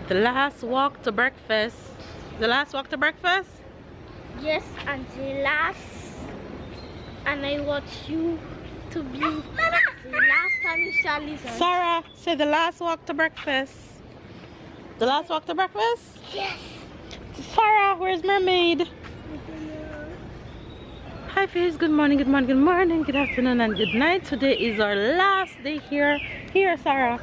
The last walk to breakfast. The last walk to breakfast? Yes, and the last. And I want you to be the last time you shall listen. Sarah, say the last walk to breakfast. The last walk to breakfast? Yes. Sarah, where's Mermaid? Hi friends, good morning, good morning, good morning, good afternoon and good night. Today is our last day here. Here, Sarah.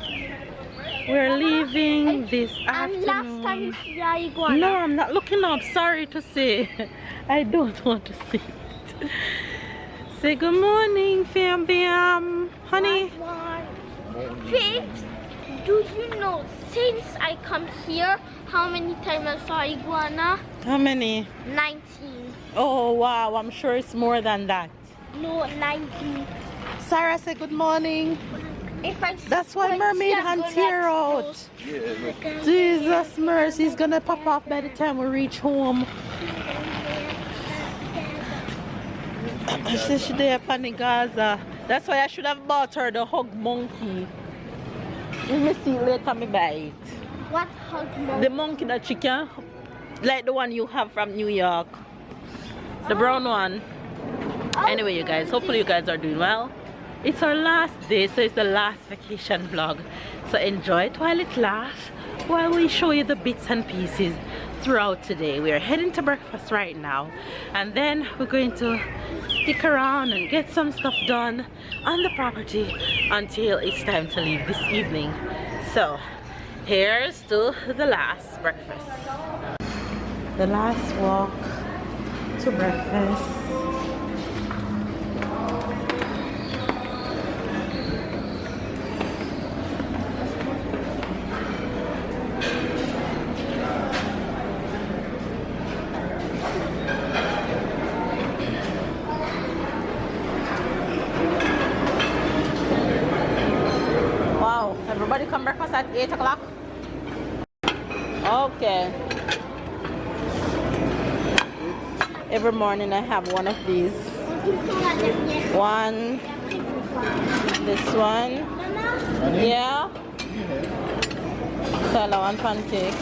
We're leaving this afternoon. Last time you see the iguana. No, I'm not looking up. Sorry to say. I don't want to see it. Say good morning, fam bam. Honey. Faith, do you know since I come here how many times I saw iguana? How many? 19. Oh wow, I'm sure it's more than that. No, 19. Sarah, say good morning. If I That's why Mermaid hands here out. Yeah. Jesus mercy, he's gonna pop off by the time we reach home. She said she there upon the Gaza. That's why I should have bought her the hug monkey. We may see later me buy it. What hug monkey? The monkey that she can, like the one you have from New York. The brown one. Anyway, you guys, hopefully you guys are doing well. It's our last day, so it's the last vacation vlog. So enjoy it while it lasts, while we show you the bits and pieces throughout today. We are heading to breakfast right now, and then we're going to stick around and get some stuff done on the property until it's time to leave this evening. So here's to the last breakfast. The last walk to breakfast. Wow, everybody come breakfast at 8 o'clock? Okay. Every morning I have one of these. One. This one. Yeah. Salad, one pancake.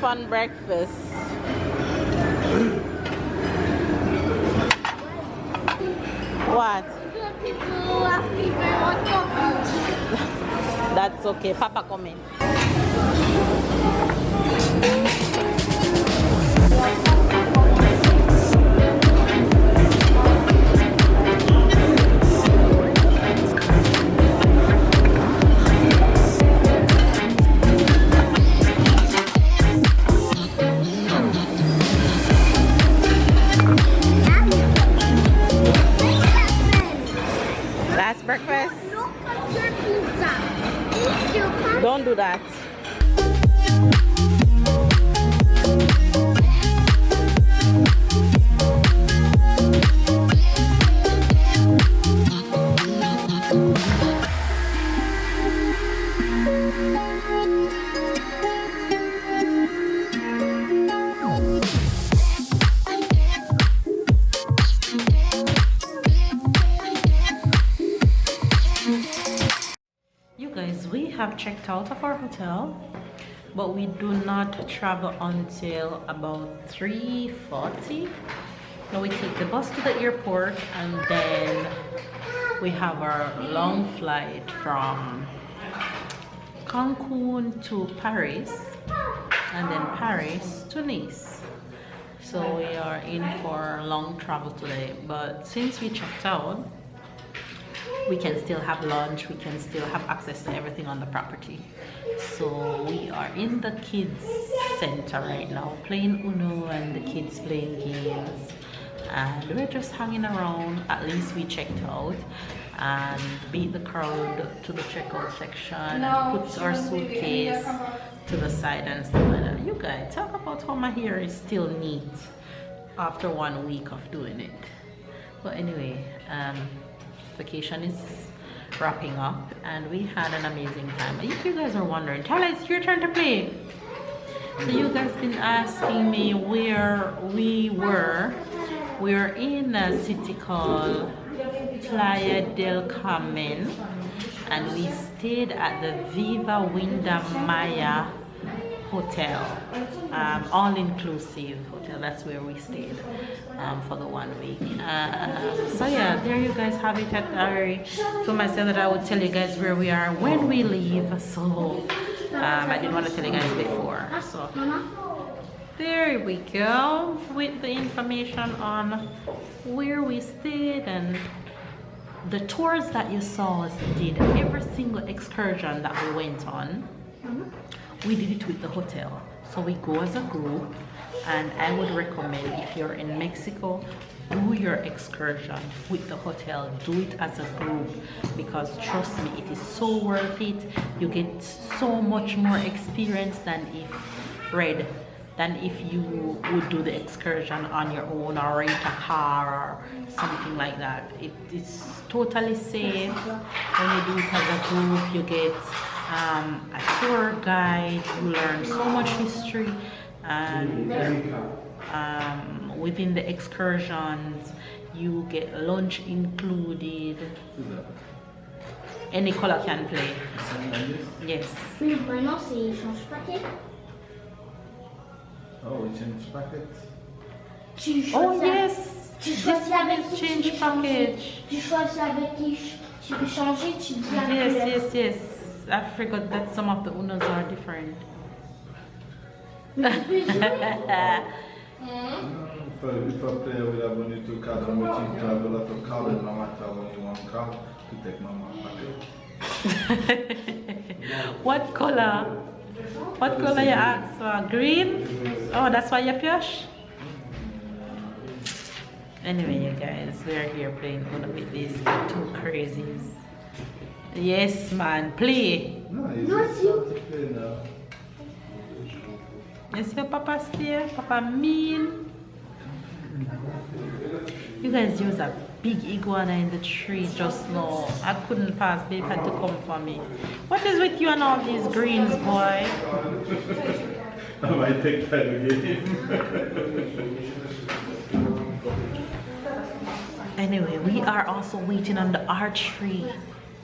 Fun breakfast. What? That's okay. Papa come in. Breakfast. Don't do that. Have checked out of our hotel, but we do not travel until about 3:40. Now we take the bus to the airport, and then we have our long flight from Cancun to Paris, and then Paris to Nice. So we are in for long travel today, but since we checked out, we can still have lunch, we can still have access to everything on the property. So we are in the kids center right now, playing Uno and the kids playing games, and we're just hanging around. At least we checked out and beat the crowd to the checkout section and put our suitcase to the side and stuff like that. You guys, talk about how my hair is still neat after 1 week of doing it. But anyway, vacation is wrapping up and we had an amazing time. If you guys are wondering, Tala, it's your turn to play. So you guys been asking me where we were. We're in a city called Playa del Carmen and we stayed at the Viva Winda Maya hotel, all-inclusive hotel. That's where we stayed for the 1 week. So yeah, there you guys have it. I told myself that I would tell you guys where we are when we leave, so I didn't want to tell you guys before. So there we go with the information on where we stayed and the tours that you saw us did. Every single excursion that we went on, we did it with the hotel. So we go as a group, and I would recommend, if you're in Mexico, do your excursion with the hotel. Do it as a group, because trust me, it is so worth it. You get so much more experience than if you would do the excursion on your own or rent a car or something like that. It's totally safe. When you do it as a group, you get a tour guide, you learn so much history, and within the excursions you get lunch included. Any color can play. Yes. Oh, we change packets? Oh yes, this one is change package. Tu choisis avec qui tu veux changer, tu dis Yes. I forgot that some of the Unos are different. If a player will have only 2 cards, I'm waiting to have a lot of cards, no matter only 1 card to take my packet. What color? What color you asked for? Green? Oh, that's why you push? Anyway, you guys, we're here playing Uno with these 2 crazies. Yes, man, play. No, it's just start to play now. Yes, your papa stay, papa mean. You guys, there was a big iguana in the tree just now. I couldn't pass, babe had to come for me. What is with you and all these greens, boy? I might take that again. Anyway, we are also waiting on the archery.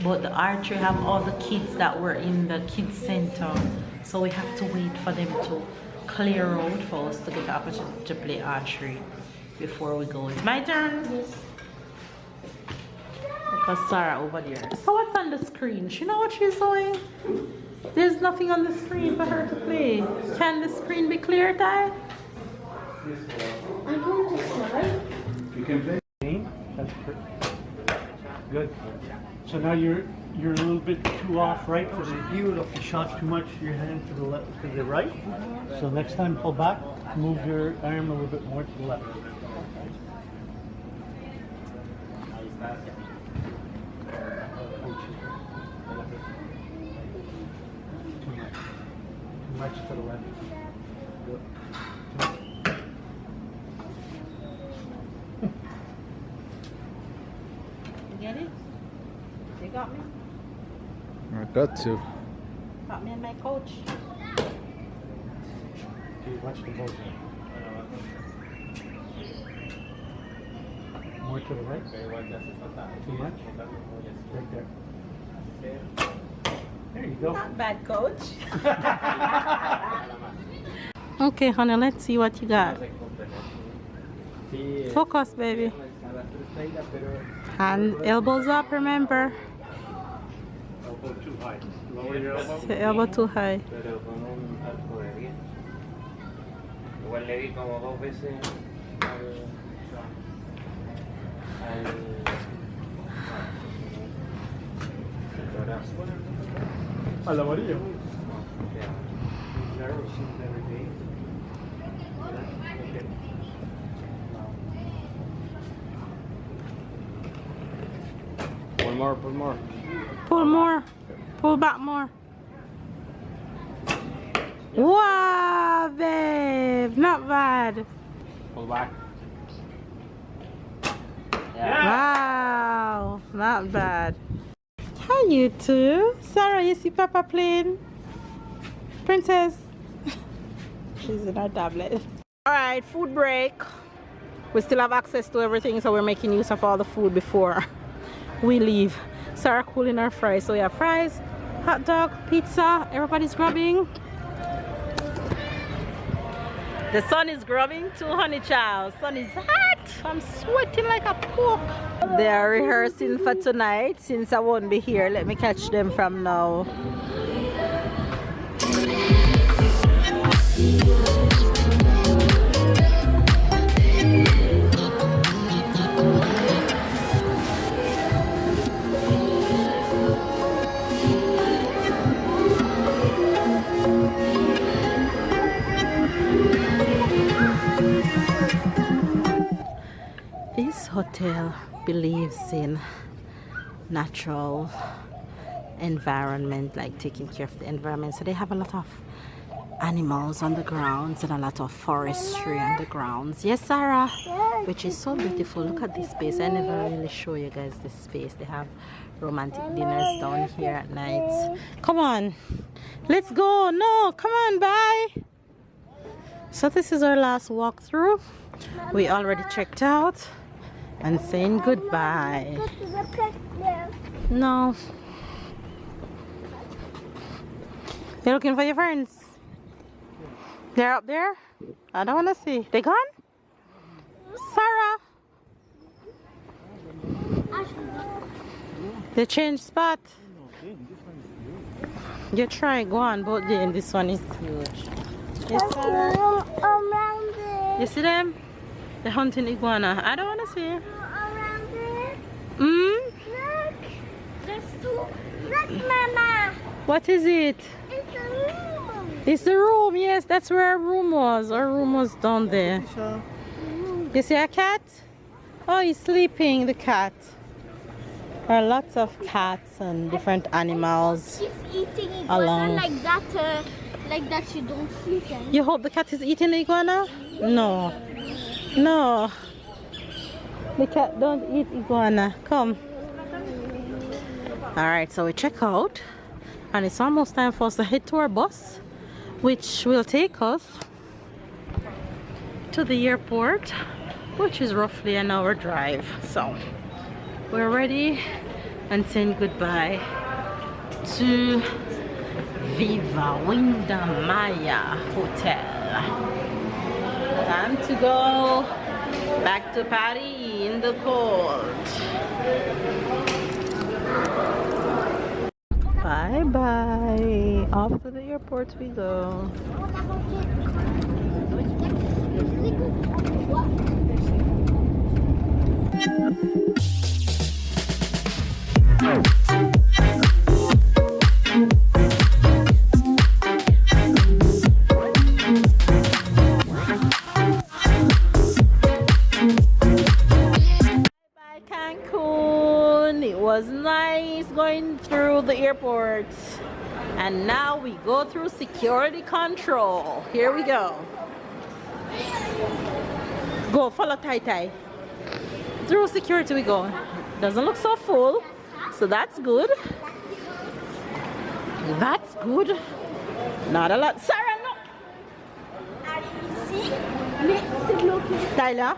But the archery have all the kids that were in the kids center, so we have to wait for them to clear out for us to get the opportunity to play archery before we go. It's my turn. Yes. Look at Sarah over there. So what's on the screen? She know what she's doing? There's nothing on the screen for her to play. Can the screen be clear, Ty? I'm going to start. You can play. That's good. So now you're a little bit too off right for the view. If you shot too much, your hand to the left, to the right. So next time, pull back, move your arm a little bit more to the left. Too much to the left. Good. You get it? You got me? I got to. Got me and my coach. Watch the ball. More to the right. Too much. Right there. There you go. Not bad, coach. Okay, honey, let's see what you got. Focus, baby. Hand, elbows up, remember. Elbow too high. Lower your elbow. The elbow too high. Pero con un arco de 10. Igual le di como 2 veces al Hello, what are you? One more, one more. Pull more. Pull back more. Wow, babe. Not bad. Pull back. Wow. Not bad. Hi, you two. Sarah, you see Papa playing? Princess. She's in her tablet. Alright, food break. We still have access to everything, so we're making use of all the food before we leave. Sarah cooling her fries. So we have fries, hot dog, pizza. Everybody's grabbing. The sun is grubbing too, honey child. Sun is hot. I'm sweating like a pork. They are rehearsing for tonight. Since I won't be here, let me catch them from now. This hotel believes in natural environment, like taking care of the environment. So they have a lot of animals on the grounds and a lot of forestry on the grounds. Yes, Sarah, which is so beautiful. Look at this space. I never really show you guys this space. They have romantic dinners down here at night. Come on, let's go. No, come on, bye. So this is our last walkthrough. We already checked out and saying goodbye. No. You're looking for your friends? They're up there? I don't want to see. They gone? Sarah? They changed spot. You try, go on, both day, and this one is huge. Yes, Sarah? You see them? They're hunting iguana. I don't want to see. Look, there's two. Look, Mama. What is it? It's a room. It's the room. Yes, that's where our room was. Our room was down there. You see a cat? Oh, he's sleeping, the cat. There are lots of cats and different animals. She's eating iguana like that you don't see them. You hope the cat is eating the iguana? No. No. The cat don't eat iguana. Come. Alright, so we check out. And it's almost time for us to head to our bus, which will take us to the airport, which is roughly an hour drive. So we're ready and saying goodbye to Viva Windamaya Hotel. Time to go back to Paris in the cold. Bye bye. Off to the airport we go. Bye Cancun. It was nice going through the airport. And now we go through security control. Here we go. Go, follow Tai Tai. Through security we go. Doesn't look so full, so that's good. That's good. Not a lot. Sarah, no. Tyler,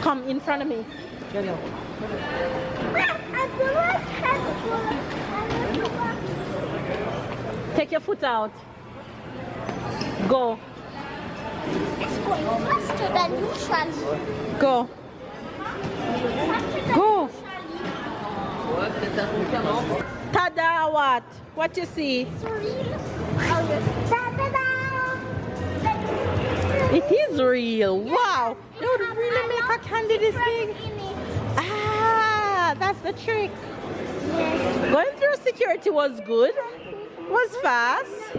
come in front of me. Go. Take your foot out. Go. It's going faster than usual. Go. Go. Tada, what? What you see? It's real. Oh, yes. Ta-da-da! It is real. Wow. They would really make a candy this big. Ah, that's the trick. Going through security was good, was fast,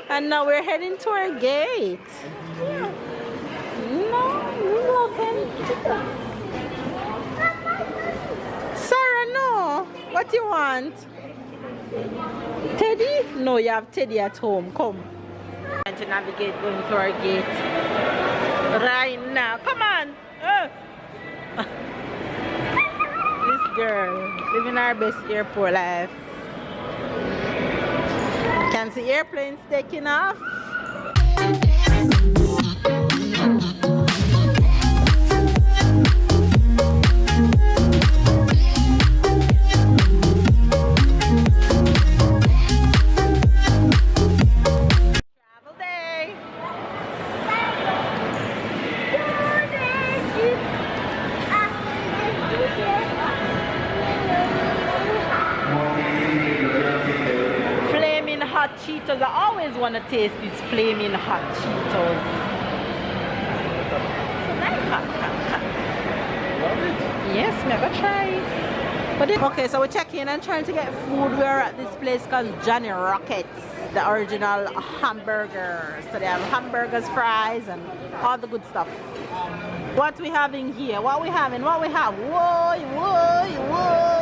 and now we're heading to our gate. No, Sarah, no. What do you want? Teddy? No, you have Teddy at home. Come. Trying to navigate going to our gate right now. Come on. This girl living our best airport life. Can see airplanes taking off. Hot Cheetos. I always want to taste these flaming hot Cheetos. Yes, never try. But okay, so we're checking and trying to get food. We're at this place called Johnny Rockets, the original hamburger. So they have hamburgers, fries, and all the good stuff. What we having here? What we having? What we have? Whoa, whoa, whoa!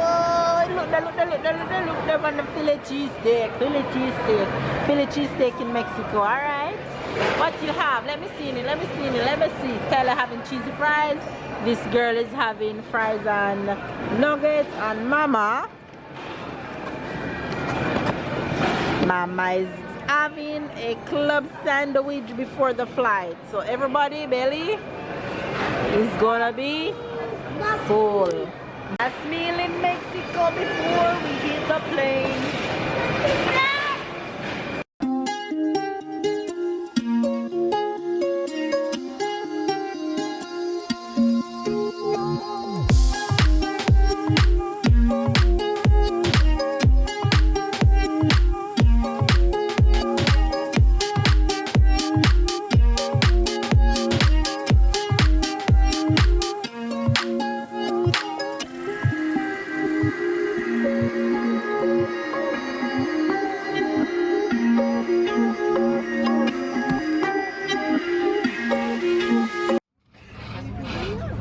Look there, look there, look there, look there, look there on the Philly cheesesteak. Philly cheesesteak. Philly cheesesteak in Mexico. All right. What you have? Let me see it. Let me see it. Let me see. Tyler having cheesy fries. This girl is having fries and nuggets, and Mama is having a club sandwich before the flight. So everybody, belly is gonna be full. Last meal in Mexico before we hit the plane.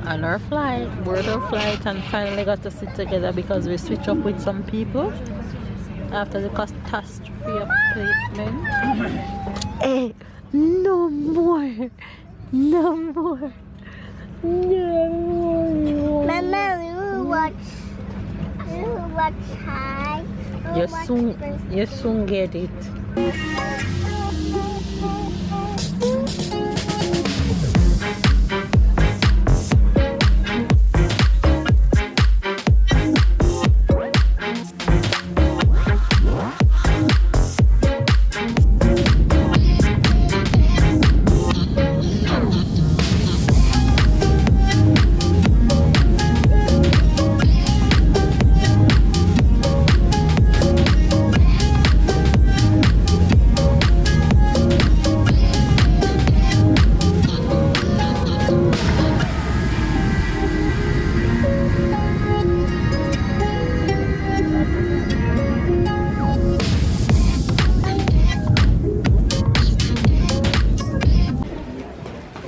On our flight, board our flight, and finally got to sit together because we switched up with some people after the catastrophe of placement. Hey, no more, no more, no more. Mama, we will watch high. You soon get it.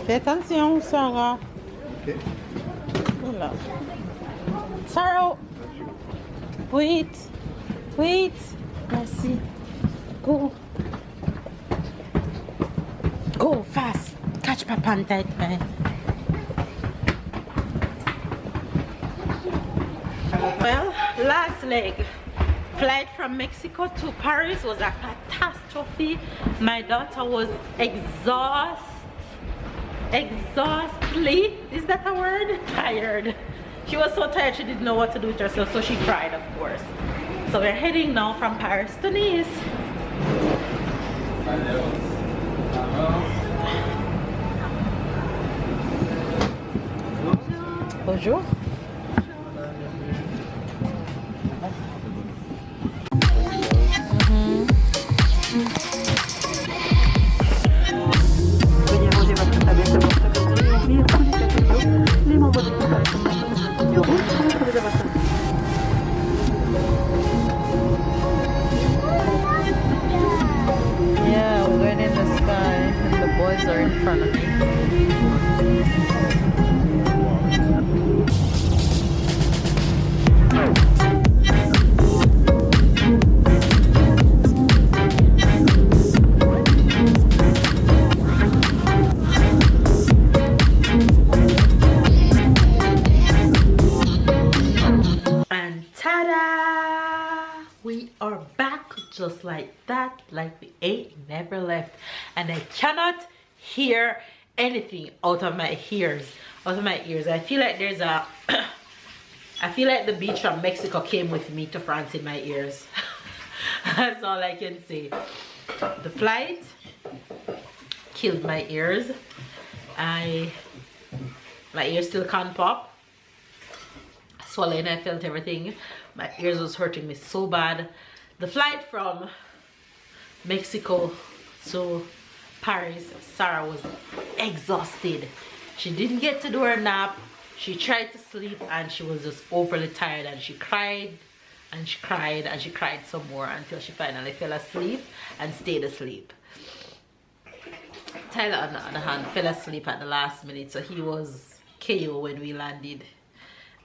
Fais attention, Sarah. Okay. Voilà. Sarah, wait, wait. Merci. Go. Go fast. Catch Papa on tight, man. Well, last leg. Flight from Mexico to Paris was a catastrophe. My daughter was exhaustedly, is that a word? Tired. She was so tired she didn't know what to do with herself, so she cried, of course. So we're heading now from Paris to Nice. Bonjour. just like that, like we ain't never left. And I cannot hear anything out of my ears. I feel like there's a I feel like the beach from Mexico came with me to France in my ears. That's all I can say. The flight killed my ears. My ears still can't pop. Swollen, I felt everything. My ears was hurting me so bad. The flight from Mexico to Paris, Sarah was exhausted. She didn't get to do her nap. She tried to sleep and she was just overly tired, and she cried and she cried and she cried some more until she finally fell asleep and stayed asleep. Tyler, on the other hand, fell asleep at the last minute, so he was KO when we landed.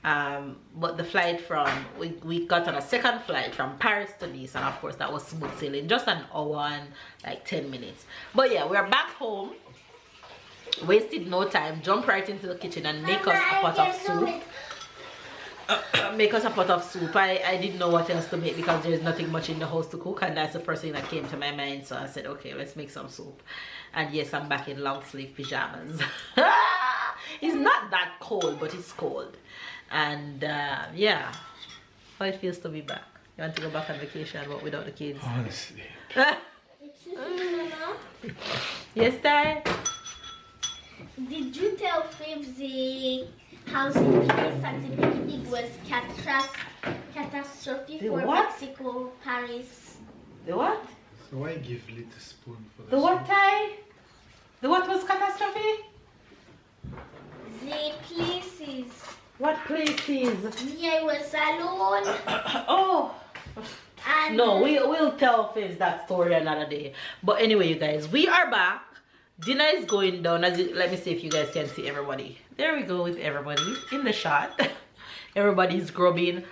But the flight from, we got on a second flight from Paris to Nice, and of course that was smooth sailing, just an hour and like 10 minutes. But yeah, we're back home, wasted no time, jump right into the kitchen and make us a pot of soup. Make us a pot of soup. I didn't know what else to make because there's nothing much in the house to cook, and that's the first thing that came to my mind, so I said okay, let's make some soup. And yes, I'm back in long sleeve pajamas. It's not that cold, but it's cold. And yeah, how it feels to be back. You want to go back on vacation but without the kids? Honestly. Yes, Dad? Did you tell Faith the house in place at the beginning was catastrophe The for what? Mexico, Paris? The what? So why give little spoon for The what, Ty? The what was catastrophe? The places. What places? Yeah, I was alone. Oh. And No, we'll tell Fizz that story another day. But anyway, you guys, we are back. Dinner is going down. Let me see if you guys can see everybody. There we go with everybody in the shot. Everybody's grubbing.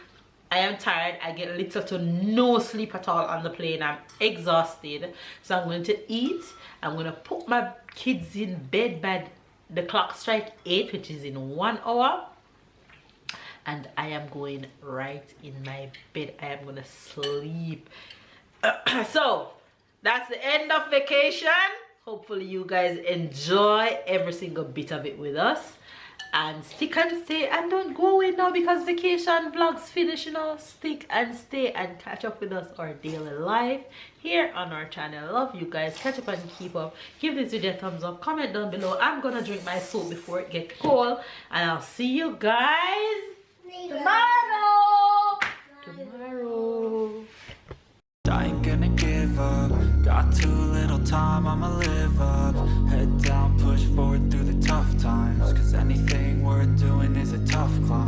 I am tired. I get little to no sleep at all on the plane. I'm exhausted. So I'm going to eat. I'm going to put my kids in bed by the clock strike 8, which is in 1 hour. And I am going right in my bed. I am going to sleep. So that's the end of vacation. Hopefully you guys enjoy every single bit of it with us, and stick and stay, and don't go away now because vacation vlogs finish, you know. Stick and stay and catch up with us, our daily life here on our channel. Love you guys. Catch up and keep up. Give this video a thumbs up, comment down below. I'm gonna drink my soup before it gets cold, and I'll see you guys tomorrow. I ain't gonna give up. Got too little time, I'ma live up. Head down, push forward through the tough times, 'cause anything worth doing is a tough climb.